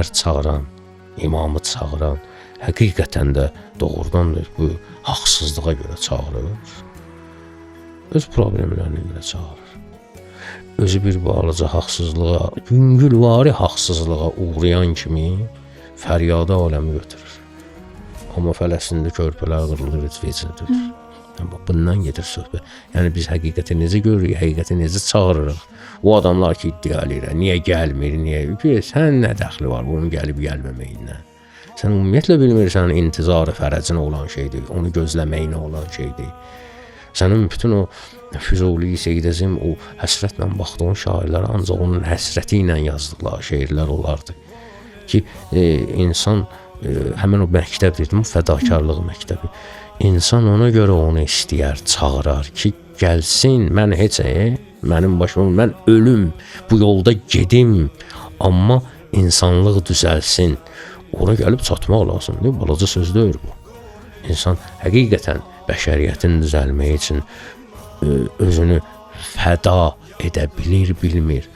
şəhər çağıran, imamı çağıran həqiqətən də doğrudan bu haqsızlığa görə çağırır. Öz problemlərinə görə çağırır. Özü bir balaca haqsızlığa, yüngülvari haqsızlığa uğrayan kimi fəryada aləmi götürür. Amma Fələstində körpələr qırılır, heç vecidir. Bundan gedir söhbət. Yəni biz həqiqəti necə görürük, həqiqəti necə çağırırıq? O adamlar ki iddia edirlər, niyə gəlmir, niyə? Sən nə dəxli var bunun gəlib gəlməməyindən? Sən ümumiyyətlə bilmirsən intizarı fərəcin olan şeydir, onu gözləməyinə olan şeydir. Sənin bütün o Füzuli, Seyid Əzim, o həsrətlə baxdığın şairlər ancaq onun həsrəti ilə yazdıqları şeirlər olardı. Ki insan, həmin o məktəb dedim, fədakarlıq məktəbi. İnsan ona görə onu istəyər, çağırar ki, gəlsin, mən heç, mənim başıma, mən ölüm, bu yolda gedim, amma insanlıq düzəlsin. Ora gəlib çatmaq lazımdır, balaca söz deyil bu. İnsan həqiqətən bəşəriyyətin düzəlməyi üçün özünü fəda edə bilir, bilmir.